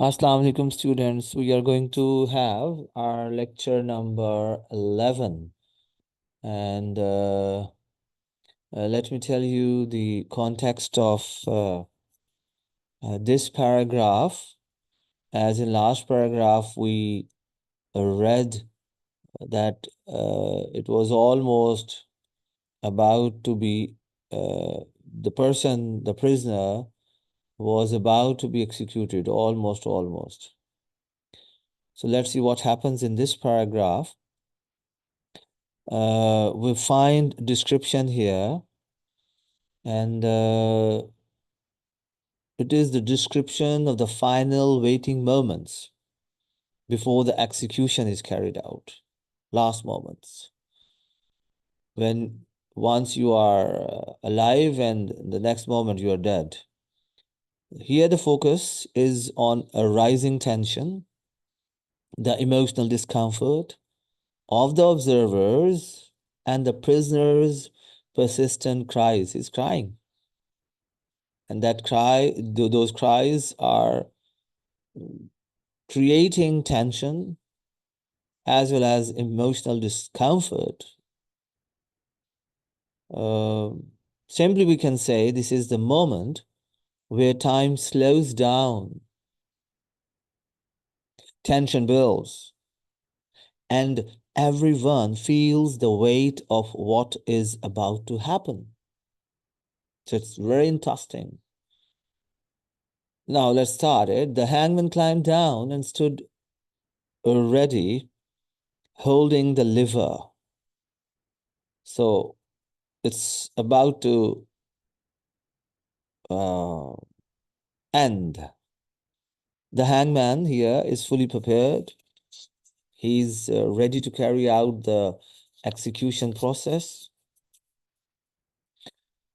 Assalamu alaikum students. We are going to have our lecture number 11 and let me tell you the context of this paragraph. As in last paragraph we read that it was almost about to be the prisoner was about to be executed, almost. So let's see what happens in this paragraph. We find description here, and it is the description of the final waiting moments before the execution is carried out. Last moments. When once you are alive and the next moment you are dead. Here the focus is on a rising tension, the emotional discomfort of the observers, and the prisoner's persistent cries. He's crying. And that those cries are creating tension as well as emotional discomfort. Simply we can say this is the moment where time slows down, tension builds, and everyone feels the weight of what is about to happen. So it's very interesting. Now let's start it. The hangman climbed down and stood ready, holding the lever. So it's about to end. The hangman here is fully prepared. He's ready to carry out the execution process.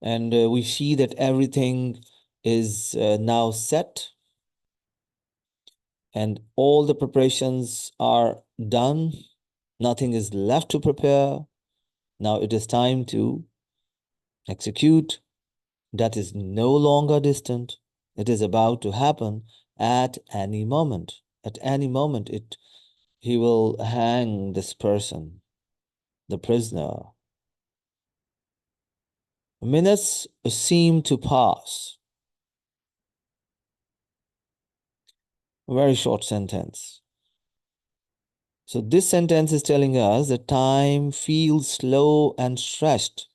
And we see that everything is now set. And all the preparations are done. Nothing is left to prepare. Now it is time to execute. That is no longer distant. It is about to happen at any moment. At any moment, he will hang this person, the prisoner. Minutes seem to pass. A very short sentence. So this sentence is telling us that time feels slow and stretched.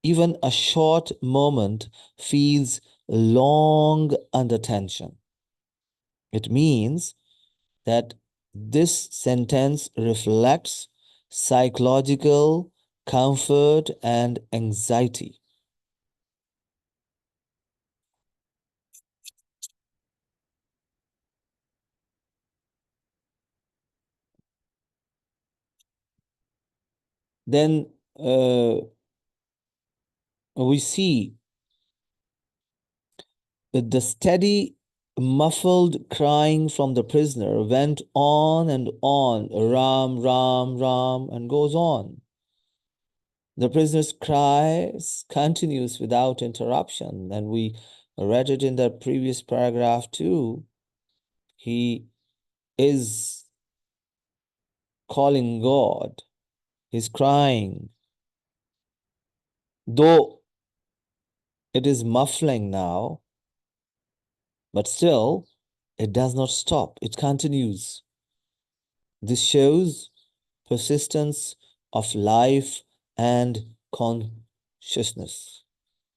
Even a short moment feels long under tension. It means that this sentence reflects psychological comfort and anxiety. Then we see that the steady, muffled crying from the prisoner went on and on, Ram, Ram, Ram, and goes on. The prisoner's cries continues without interruption, and we read it in the previous paragraph too. He is calling God. He's crying. Though it is muffling now, but still, it does not stop. It continues. This shows persistence of life and consciousness.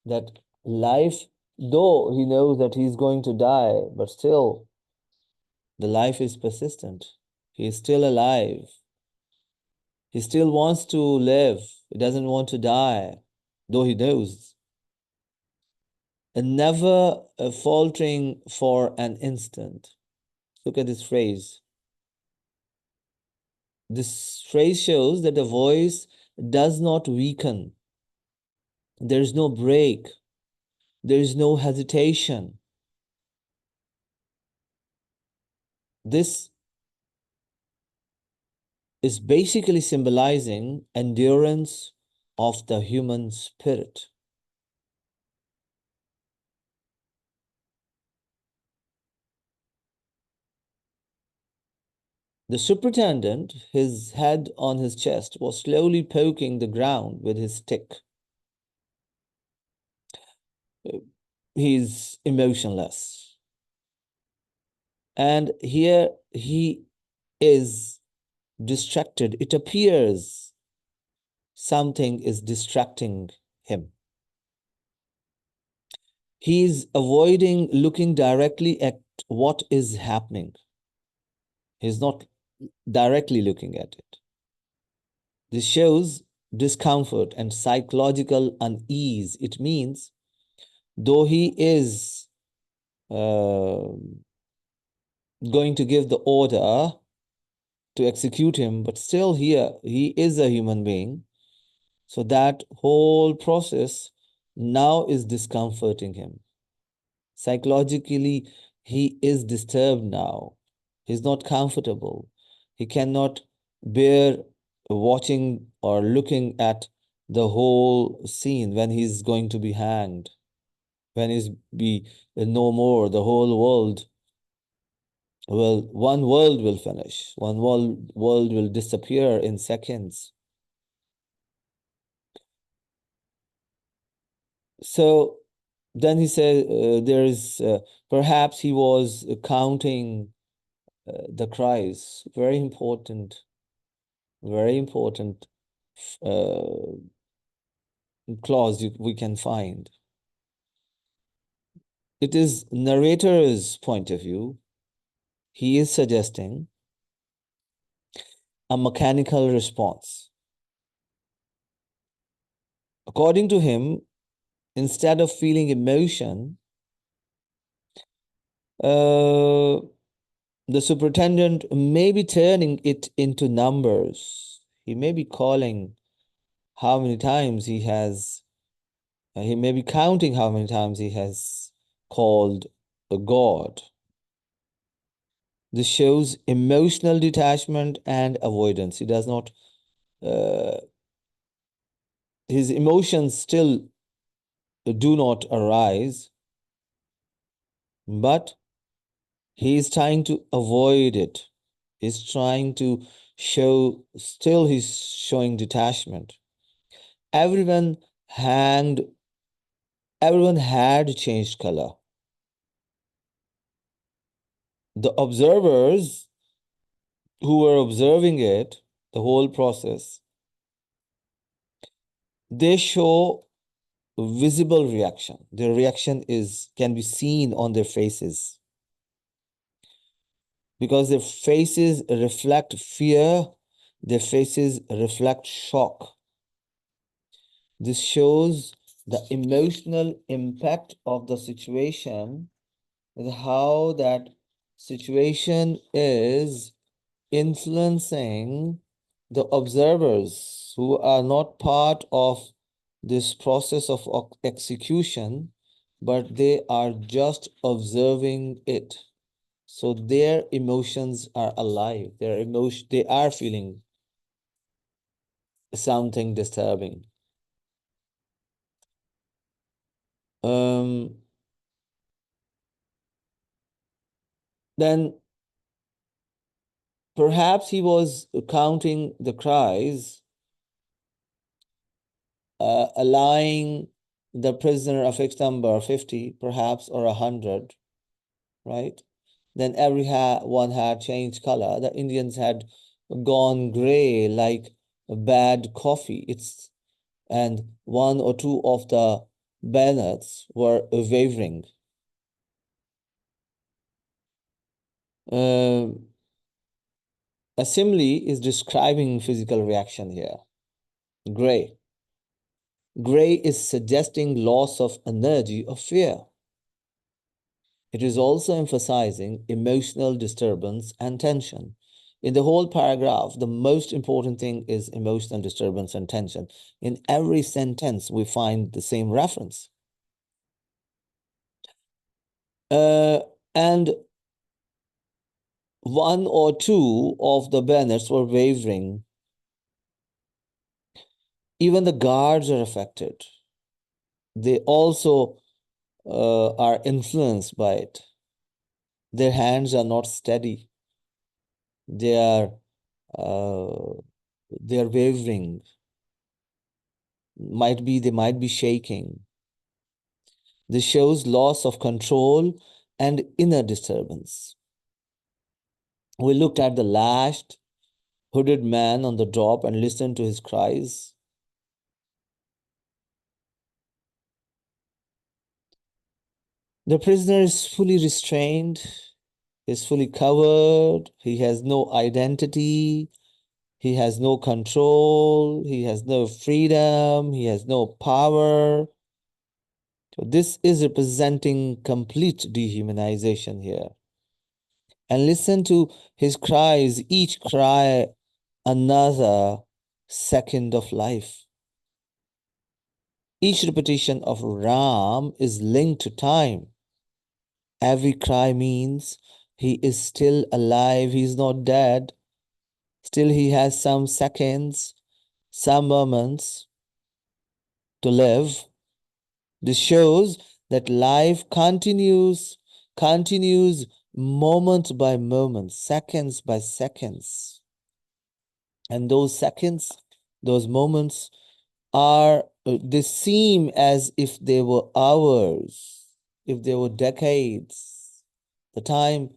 That life, though he knows that he's going to die, but still, the life is persistent. He is still alive. He still wants to live. He doesn't want to die, though he knows. And never faltering for an instant. Look at this phrase. This phrase shows that the voice does not weaken. There is no break. There is no hesitation. This is basically symbolizing endurance of the human spirit. The superintendent, his head on his chest, was slowly poking the ground with his stick. He's emotionless. And here he is distracted. It appears something is distracting him. He's avoiding looking directly at what is happening. He's not directly looking at it. This shows discomfort and psychological unease. It means though he is going to give the order to execute him, but still here he is a human being. So that whole process now is discomforting him. Psychologically, he is disturbed now. He's not comfortable. He cannot bear watching or looking at the whole scene when he's going to be hanged, when he's be no more, the whole world. Well, one world will finish. One world will disappear in seconds. So then he said, there is perhaps he was counting the cries. Very important uh, clause we can find. It is narrator's point of view. He is suggesting a mechanical response. According to him, instead of feeling emotion, the superintendent may be turning it into numbers. He may be calling how many times he may be counting how many times he has called a God. This shows emotional detachment and avoidance. He does not, his emotions still do not arise, but he is trying to avoid it. He's trying to show, still he's showing detachment. Everyone had changed color. The observers who were observing it, the whole process, they show visible reaction. Their reaction can be seen on their faces, because their faces reflect fear, their faces reflect shock. This shows the emotional impact of the situation, how that situation is influencing the observers who are not part of this process of execution, but they are just observing it. So their emotions are alive. They are feeling something disturbing. Then perhaps he was counting the cries, allowing the prisoner a fixed number, 50 perhaps, or 100, right? Then one had changed color. The Indians had gone gray like bad coffee. And one or two of the bayonets were wavering. A simile is describing physical reaction here. Gray. Gray is suggesting loss of energy or fear. It is also emphasizing emotional disturbance and tension. In the whole paragraph, the most important thing is emotional disturbance and tension. In every sentence, we find the same reference. And one or two of the bayonets were wavering. Even the guards are affected. They also are influenced by it. Their hands are not steady. They are they are wavering. They might be shaking. This shows loss of control and inner disturbance. We looked at the lashed, hooded man on the drop and listened to his cries. The prisoner is fully restrained, is fully covered, he has no identity, he has no control, he has no freedom, he has no power. So this is representing complete dehumanization here. And listen to his cries, each cry another second of life. Each repetition of Ram is linked to time. Every cry means he is still alive, he is not dead. Still, he has some seconds, some moments to live. This shows that life continues moment by moment, seconds by seconds. And those seconds, those moments they seem as if they were hours, if they were decades. The time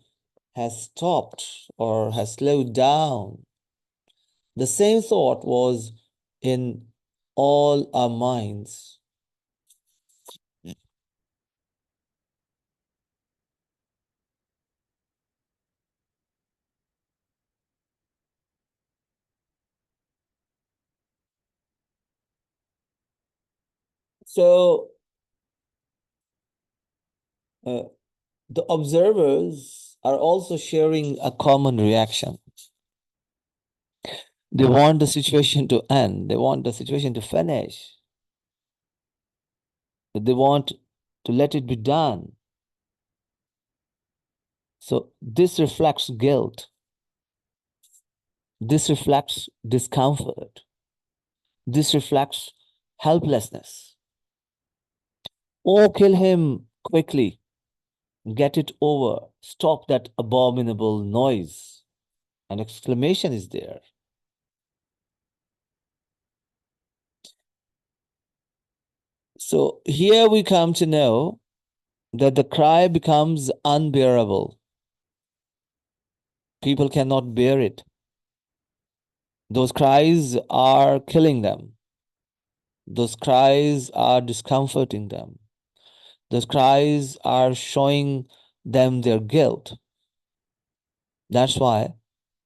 has stopped or has slowed down. The same thought was in all our minds. So uh, the observers are also sharing a common reaction. They want the situation to end, they want the situation to finish, they want to let it be done. So this reflects guilt, this reflects discomfort, this reflects helplessness. Oh, kill him quickly, get it over, stop that abominable noise. An exclamation is there. So here we come to know that the cry becomes unbearable. People cannot bear it. Those cries are killing them. Those cries are discomforting them. Those cries are showing them their guilt. That's why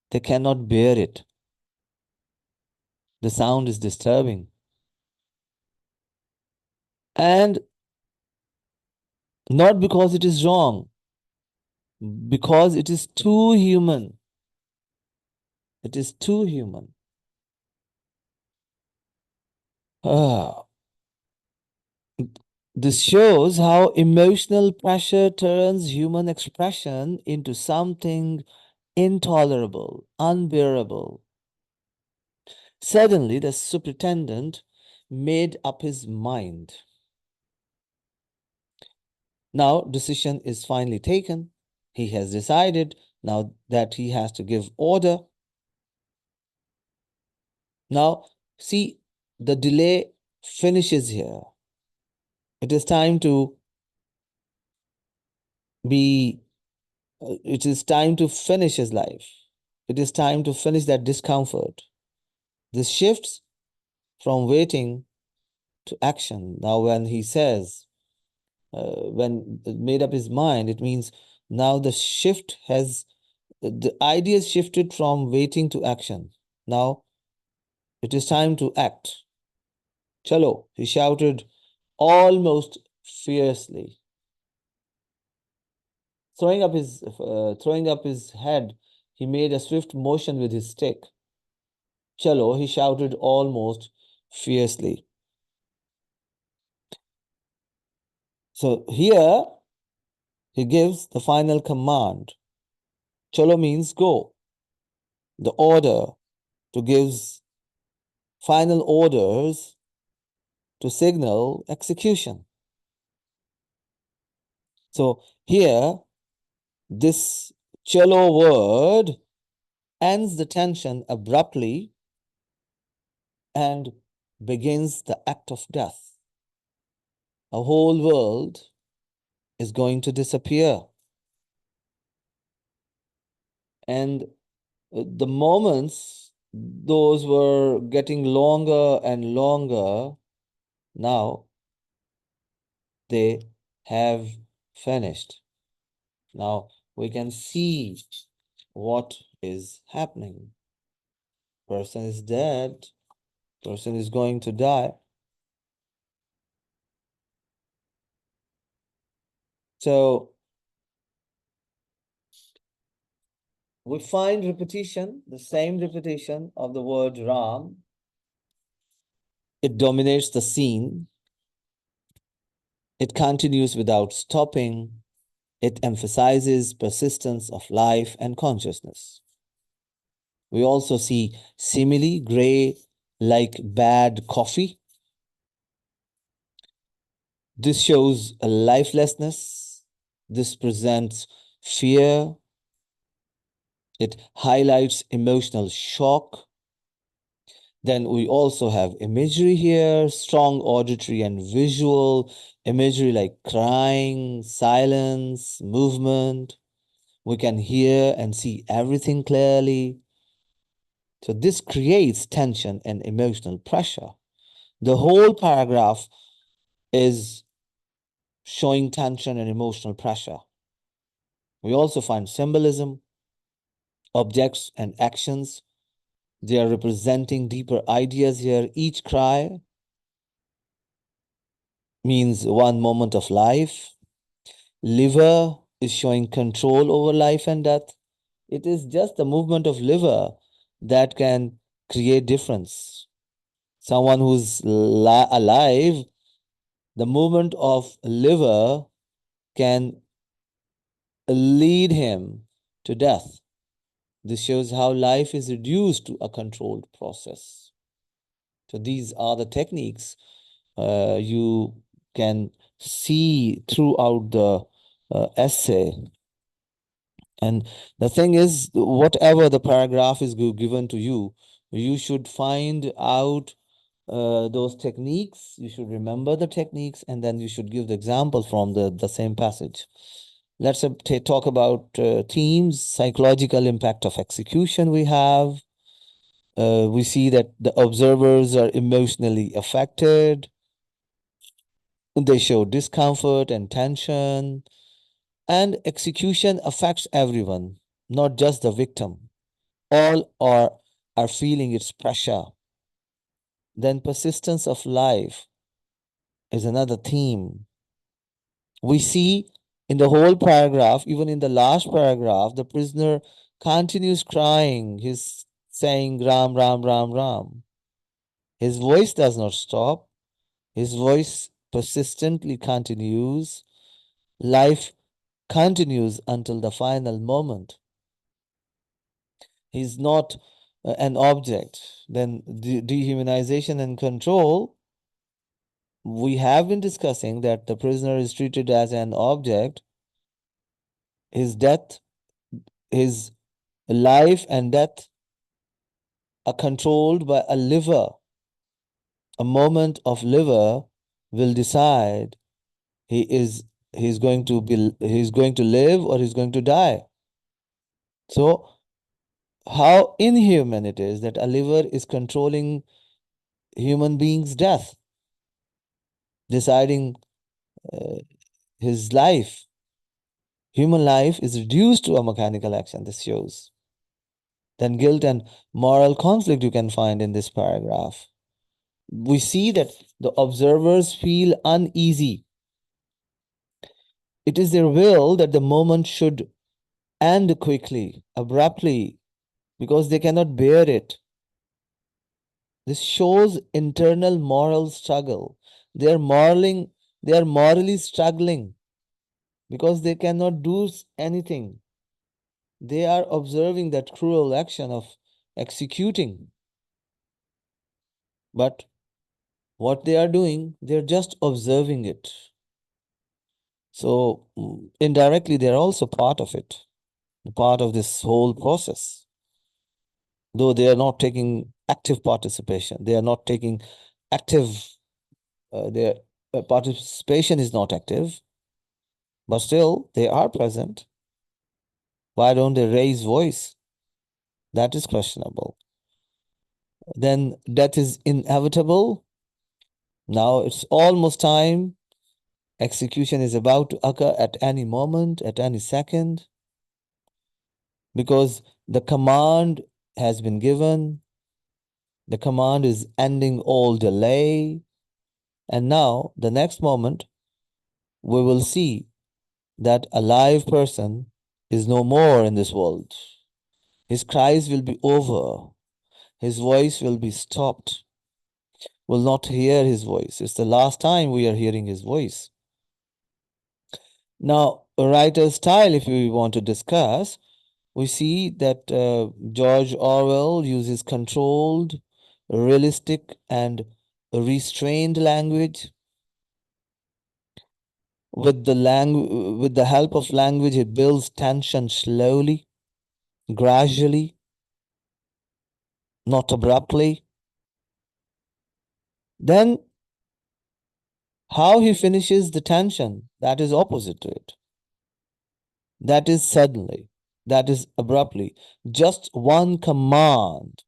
they cannot bear it. The sound is disturbing. And not because it is wrong, because it is too human. It is too human. Ah, this shows how emotional pressure turns human expression into something intolerable, unbearable. Suddenly, the superintendent made up his mind. Now, decision is finally taken. He has decided now that he has to give order. Now, see, the delay finishes here. It is time to be, it is time to finish his life. It is time to finish that discomfort. This shifts from waiting to action. Now, when he says, when made up his mind, it means now the idea shifted from waiting to action. Now it is time to act. Chalo, he shouted almost fiercely. Throwing up his head, he made a swift motion with his stick. Chalo, he shouted almost fiercely. So here he gives the final command. Chalo means go. The order to gives final orders to signal execution. So here, this chalo word ends the tension abruptly and begins the act of death. A whole world is going to disappear. And the moments, those were getting longer and longer. Now they have finished. Now we can see what is happening. Person is dead. Person is going to die. So we find repetition, the same repetition of the word Ram. It dominates the scene. It continues without stopping. It emphasizes persistence of life and consciousness. We also see simile, gray like bad coffee. This shows a lifelessness. This presents fear. It highlights emotional shock. Then we also have imagery here, strong auditory and visual imagery like crying, silence, movement. We can hear and see everything clearly. So this creates tension and emotional pressure. The whole paragraph is showing tension and emotional pressure. We also find symbolism, objects and actions. They are representing deeper ideas here. Each cry means one moment of life. Liver is showing control over life and death. It is just the movement of liver that can create difference. Someone who's alive, the movement of liver can lead him to death. This shows how life is reduced to a controlled process. So these are the techniques you can see throughout the essay. And the thing is, whatever the paragraph is given to you, you should find out those techniques. You should remember the techniques, and then you should give the example from the same passage. Let's talk about themes, psychological impact of execution we have. We see that the observers are emotionally affected. They show discomfort and tension. And execution affects everyone, not just the victim. All are feeling its pressure. Then persistence of life is another theme. We see in the whole paragraph, even in the last paragraph, the prisoner continues crying. He's saying Ram, Ram, Ram, Ram. His voice does not stop. His voice persistently continues. Life continues until the final moment. He's not an object. Then dehumanization and control, we have been discussing that the prisoner is treated as an object. His death, his life and death are controlled by a liver. A moment of liver will decide he's going to live or he's going to die. So how inhuman it is that a liver is controlling human being's death, deciding his life. Human life is reduced to a mechanical action, this shows. Then guilt and moral conflict you can find in this paragraph. We see that the observers feel uneasy. It is their will that the moment should end quickly, abruptly, because they cannot bear it. This shows internal moral struggle. They are morally struggling because they cannot do anything. They are observing that cruel action of executing. But what they are doing, they're just observing it. So indirectly, they're also part of it, part of this whole process. though they are not taking active participation. They are not taking active, their participation is not active, but still they are present. Why don't they raise voice? That is questionable. Then death is inevitable. Now it's almost time. Execution is about to occur at any moment, at any second, because the command has been given. The command is ending all delay. And now, the next moment, we will see that a live person is no more in this world. His cries will be over. His voice will be stopped. We'll not hear his voice. It's the last time we are hearing his voice. Now, a writer's style, if we want to discuss, we see that George Orwell uses controlled, realistic, and restrained language. With the help of language, it builds tension slowly, gradually, not abruptly. Then, how he finishes the tension, that is opposite to it. That is suddenly, that is abruptly. Just one command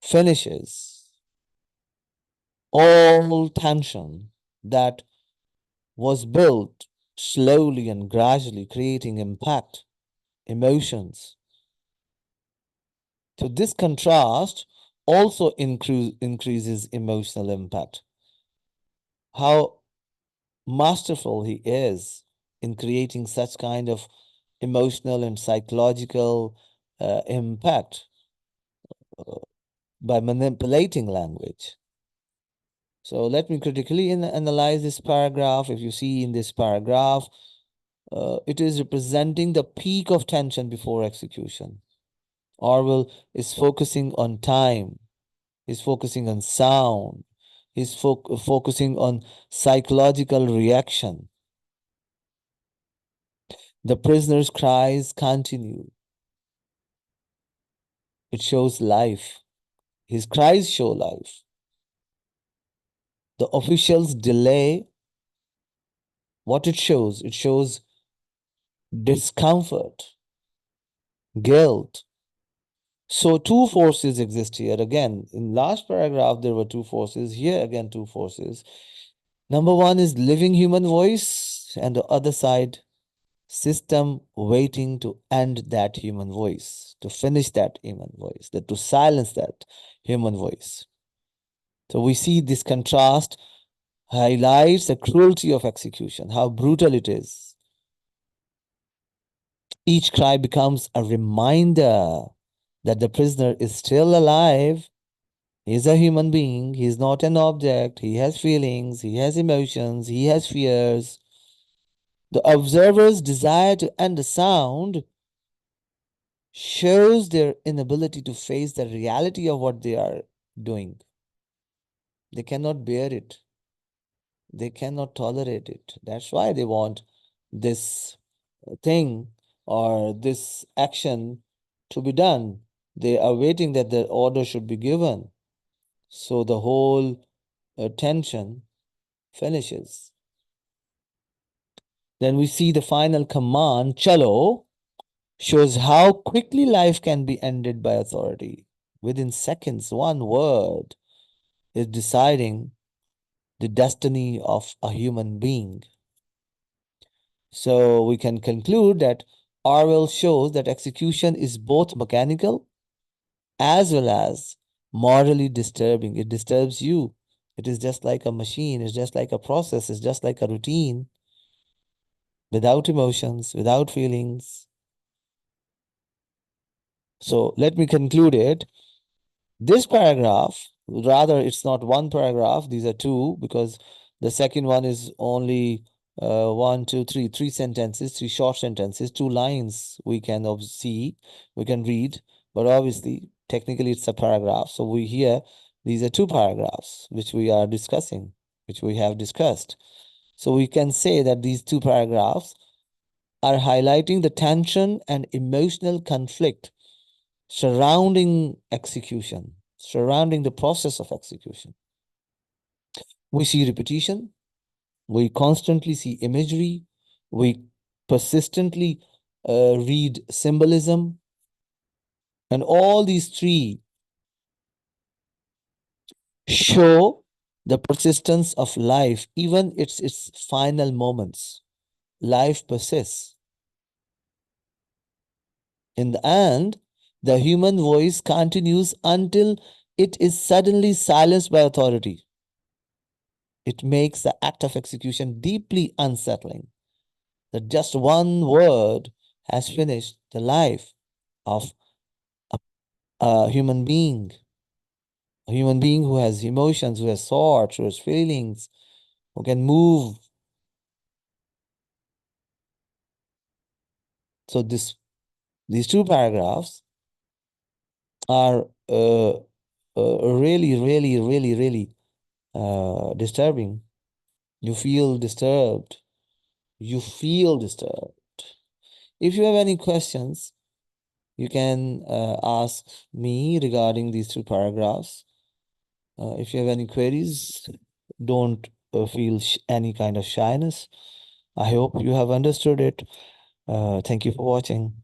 finishes all tension that was built slowly and gradually, creating impact, emotions. So, this contrast also increases emotional impact. How masterful he is in creating such kind of emotional and psychological impact by manipulating language. So let me critically analyze this paragraph. If you see in this paragraph, it is representing the peak of tension before execution. Orwell is focusing on time, he's focusing on sound, he's focusing on psychological reaction. The prisoner's cries continue. It shows life. His cries show life. The officials delay. What it shows discomfort, guilt. So two forces exist here. Again, in last paragraph, there were two forces. Here again, two forces. Number one is living human voice, and the other side, system waiting to end that human voice, to finish that human voice, to silence that human voice. So we see this contrast highlights the cruelty of execution, how brutal it is. Each cry becomes a reminder that the prisoner is still alive. He's a human being. He's not an object. He has feelings. He has emotions. He has fears. The observer's desire to end the sound shows their inability to face the reality of what they are doing. They cannot bear it. They cannot tolerate it. That's why they want this thing or this action to be done. They are waiting that the order should be given. So the whole tension finishes. Then we see the final command, chalo, shows how quickly life can be ended by authority. Within seconds, one word is deciding the destiny of a human being. So we can conclude that Orwell shows that execution is both mechanical as well as morally disturbing. It disturbs you. It is just like a machine, it's just like a process, it's just like a routine without emotions, without feelings. So let me conclude it. This paragraph, rather, it's not one paragraph, these are two, because the second one is only one, two, three sentences, three short sentences, two lines we can see, we can read, but obviously, technically, it's a paragraph. So we here, these are two paragraphs which we are discussing, which we have discussed. So we can say that these two paragraphs are highlighting the tension and emotional conflict surrounding execution, surrounding the process of execution. We see repetition, we constantly see imagery, we persistently read symbolism, and all these three show the persistence of life, even its final moments. Life persists. In the end, the human voice continues until it is suddenly silenced by authority. It makes the act of execution deeply unsettling, that just one word has finished the life of a, a a human being who has emotions, who has thoughts, who has feelings, who can move. So these two paragraphs are really, really, really, really disturbing. You feel disturbed. You feel disturbed. If you have any questions, you can ask me regarding these two paragraphs. If you have any queries, don't feel any kind of shyness. I hope you have understood it. Thank you for watching.